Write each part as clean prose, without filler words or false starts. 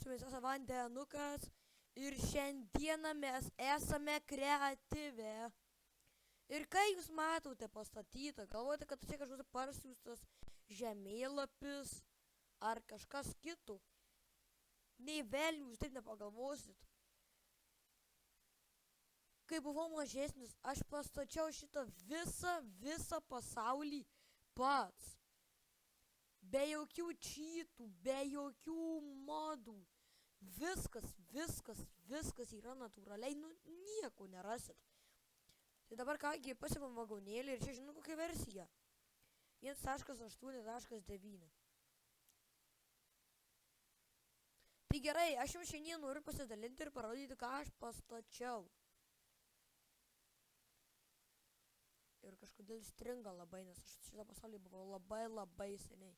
su jumis esu Vandenukas ir šiandieną mes esame kreatyvi. Ir kai jūs matote pastatytą, galvojate, kad čia kažkoks parsiųstas žemėlapis ar kažkas kito, nei velnių jūs taip nepagalvosit. Kai buvau mažesnis, aš pastačiau šitą visą pasaulį pats. Be jokių čytų, be jokių modų. Viskas yra natūraliai, nieko nerasit. Tai dabar kągi, pasimam vagonėlį ir čia žinau kokia versija. 1.8.9. Tai gerai, aš jums šiandien noriu pasidalinti ir parodyti, ką aš pastačiau. Ir kažkodėl stringa labai, nes aš šitą pasaulį buvau labai seniai.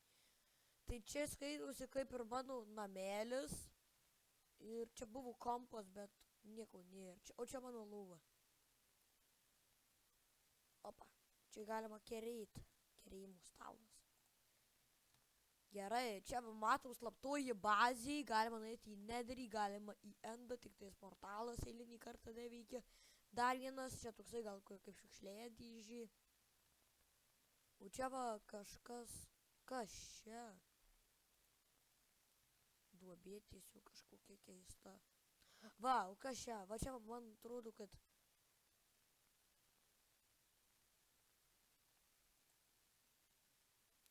Tai čia skaitosi kaip ir mano namelis. Ir čia buvo kompas, bet nieko nėra. O čia mano lova. Opa, čia galima kerėti. Kerėjimo stalas. Gerai, čia matau slaptoji bazė. Galima nueiti į Netherį, galima į Endą, tik tais portalas eilinį kartą neveikia. Dar vienas, čia toksai gal kaip šiukšlėdėžė. O čia va kažkas. Kas čia? Duobė tiesiog kažkokia keista. Va, o kas čia? Va čia man atrodo, kad...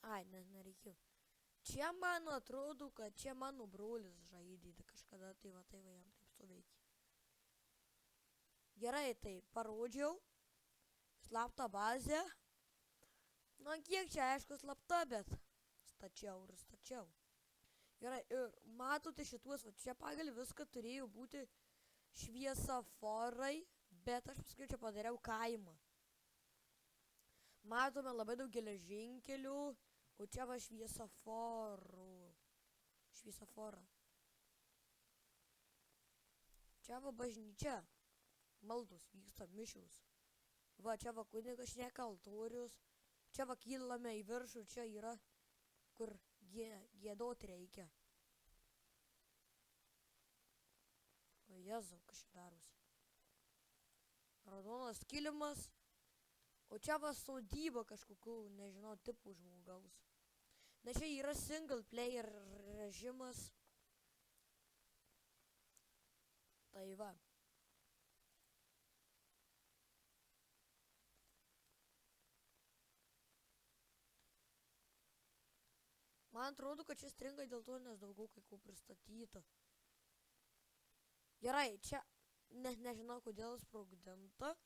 Ai, nereikėjo. Čia man atrodo, kad čia mano brolis žaidė. Kažkada tai va jam taip suveikia. Gerai, tai parodžiau. Slaptą bazę. Na, kiek čia aišku slapta, bet stačiau. Gerai, ir matote šituos, va čia pagal viską turėjo būti šviesaforai, bet aš paskui čia padariau kaimą. Matome labai daug geležinkelių, o čia va šviesaforą. Čia va bažnyčia, maldos vyksta mišios. Va čia va kunigas šneka altorius, čia va kylame į viršų, čia yra kur giedoti reikia. O Jėzau, kas čia darosi. Raudonas kilimas. O čia va sodyba kažkokių, nežinau, tipų žmogaus. Na čia yra single player režimas. Tai va. Man atrodo, kad čia stringa dėl to, nes daugiau kai ko pristatyta. Gerai, čia nežinau, kodėl sprogdinta.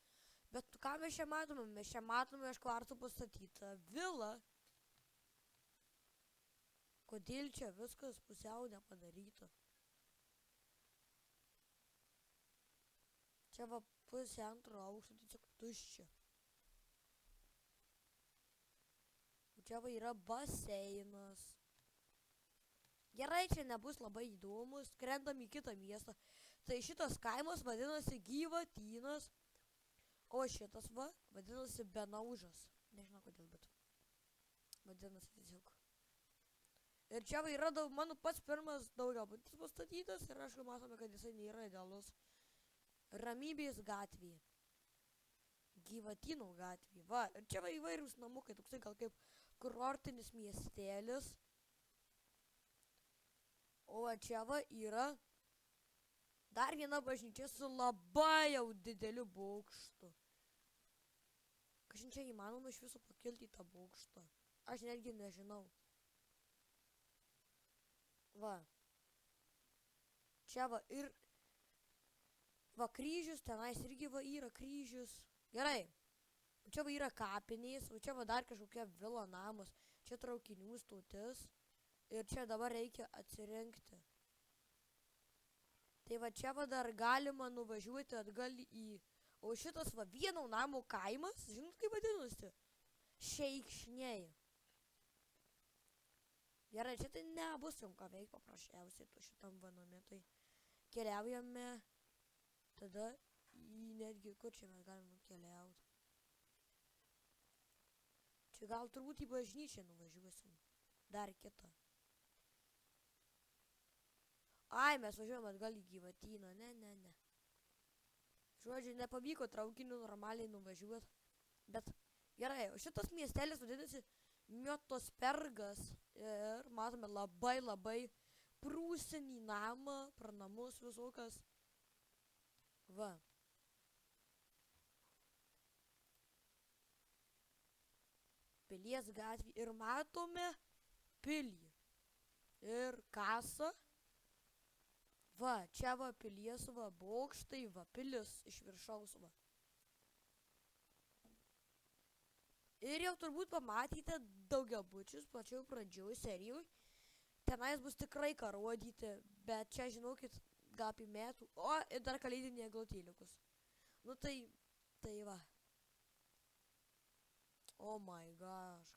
Bet ką mes čia matome? Mes čia matome iš kvartų pastatytą vilą. Kodėl čia viskas pusiau nepadaryta? Čia va pusė antro aukšto tiesiog tuščia. Čia va yra baseinas. Gerai, čia nebus labai įdomus. Skrendam į kitą miestą. Tai šitas kaimas vadinasi Gyvatynas. O šitas va vadinasi Benaužas. Nežinau kodėl, bet vadinasi tiesiog. Ir čia va yra mano pats pirmas daugiabutis pastatytas. Ir aišku, matome, kad jisai nėra idealus. Ramybės gatvė. Gyvatyno gatvė. Va, ir čia va įvairūs namukai. Toksai gal kaip kurortinis miestelis. O čia va yra dar viena bažnyčia su labai jau dideliu bokštu. Kažin čia įmanoma iš viso pakilti į tą bokštą. Aš netgi nežinau. Va. Čia va ir... Va kryžius, tenais irgi va yra kryžius. Gerai. O čia va yra kapinės, o čia va dar kažkokia vila namas. Čia traukinių stotis. Ir čia dabar reikia atsirinkti. Tai va čia va dar galima nuvažiuoti atgal į... O šitas va vieno namo kaimas, žinot kaip vadinasi? Šeikšniai. Gerai, čia tai nebus jums ką veikti paprasčiausiai tu šitam vaname. Tai keliaujame tada į netgi, kur čia mes galime keliauti. Čia gal turbūt į bažnyčią nuvažiuosim. Dar kitą. Ai, Ai, mes važiuojam atgal į Gyvatyną, ne. Žodžiu, nepavyko traukiniu normaliai nuvažiuoti. Bet gerai, o šitas miestelis vadinasi Miotospergas. Ir matome labai prūsinį namą, pranamus visokas. Va. Pilies gatvį ir matome pilį. Ir kasą. Va, čia va pilies va bokštai, va pilis iš viršaus va. Ir jau turbūt pamatėte daugiabučius pačioj pradžioj serijoj. Tenais bus tikrai ką rodyti, bet čia žinokit, gal apie metų. O, ir dar kalėdiniai eglutėliukus. Nu tai va. Oh my gosh.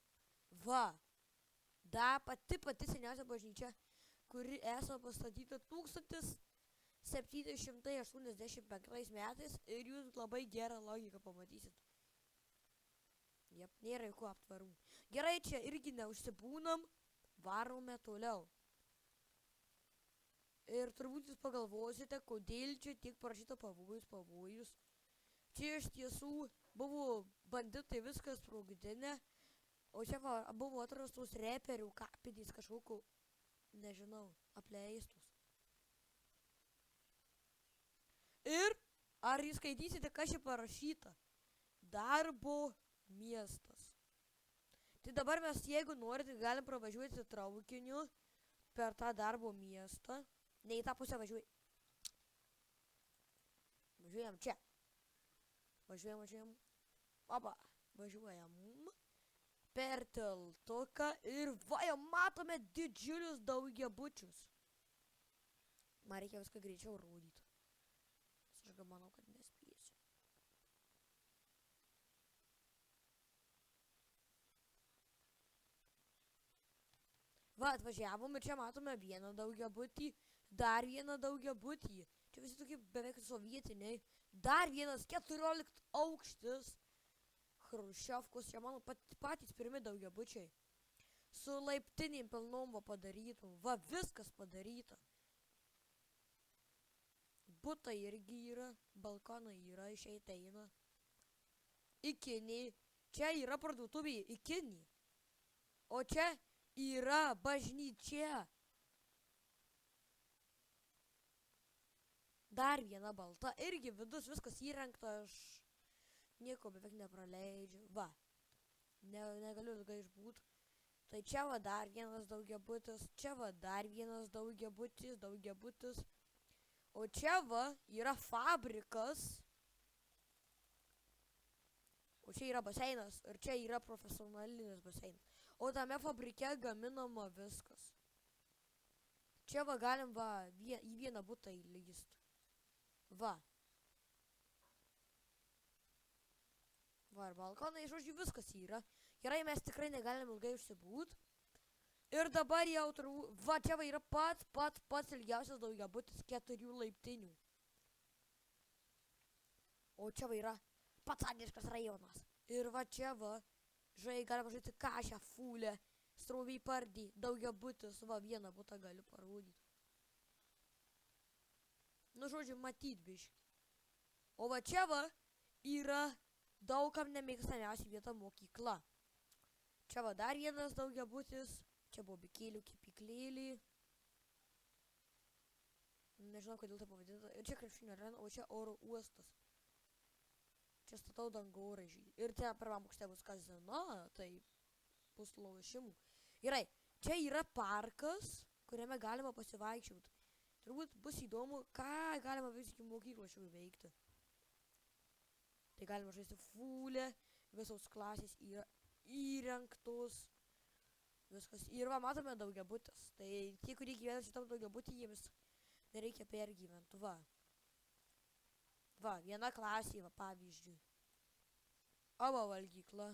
Va. Da pati seniausia bažnyčia, kuri esame pastatyta 1785 metais ir jūs labai gerą logiką pamatysit. Jep, nėra jokių aptvarų. Gerai, čia irgi neužsibūnam, varome toliau. Ir turbūt jūs pagalvosite, kodėl čia tiek parašyta pavojus. Čia iš tiesų buvo banditai viskas sprogdinę, o čia buvo atrastos reperių kapinės kažkokiu, nežinau, apleistus. Ir ar jūs skaitysite, kas čia parašyta? Darbo miestas. Tai dabar mes, jeigu norite, galim pravažiuoti traukiniu per tą darbo miestą. Ne į tą pusę važiuoji. Važiuojam čia. Važiuojam. Opa, važiuojam per tiltuką ir va, jau matome didžiulius daugiabučius. Man reikia viską greičiau rodyti. Aš manau, kad nespėsiu. Va, atvažiavom ir čia matome vieną daugiabutį, dar vieną daugiabutį. Čia visi tokie beveik sovietiniai. Dar vienas 14 aukštis. Chruščiovkos, čia mano patys pirmi daugiabučiai. Su laiptinėm pilnom va padarytų. Va, viskas padaryta. Butai irgi yra, balkonai yra, išeita eina. Ikiniai. Čia yra parduotuvė ikiniai. O čia yra bažnyčia. Dar viena balta. Irgi vidus viskas įrengta. Aš nieko beveik nepraleidžiu. Va. Negaliu ilgai išbūt. Tai čia va dar vienas daugiabutis. Čia va dar vienas daugiabutis. O čia va yra fabrikas. O čia yra baseinas. Ir čia yra profesionalinis baseinas. O tame fabrike gaminama viskas. Čia va galim va į vieną butą įlyst. Va. Va, ir balkonai, žodžiu, viskas yra. Gerai, mes tikrai negalim ilgai užsibūt. Ir dabar jau turbūt, va, čia va yra pats ilgiausias daugiabutis 4 laiptinių. O čia va yra pats angliškas rajonas. Ir va čia va, žai, galima žaisti kašę, fulę, stroviai pardį, daugiabutis, va, vieną butą galiu parodyti. Nu, žodžiu, matyt biškį. O va čia va yra daugam nemėgstamiausia vieta mokykla. Čia va dar vienas daugiabutis. Čia buvo bikėlių kepyklėlį. Nežinau, kodėl tai pavadinta. Ir čia krepšinio arena, o čia oro uostas. Čia statau dangoraižį. Ir čia pirmam aukšte bus kazino, tai bus lošimų. Gerai, čia yra parkas, kuriame galima pasivaikščiauti. Turbūt bus įdomu, ką galima visgi mokyklos šių veikti. Tai galima žaisti fulę, visos klasės yra įrengtos. Viskas. Ir va, matome daugiabutis. Tai tie, kurie gyvena šitam daugiabutį, jiems nereikia pergyventi. Va. Va, viena klasė, va, pavyzdžiui. O va, valgykla.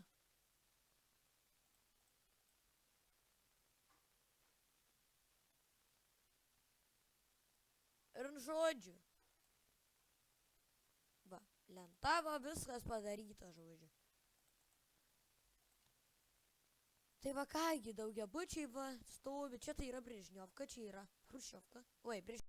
Ir žodžiu. Va, lenta, va, viskas padaryta, žodžiu. Tai va kągi, daugiabučiai va stovi. Čia tai yra Brežniovka, čia yra Chruščiovka. Oi,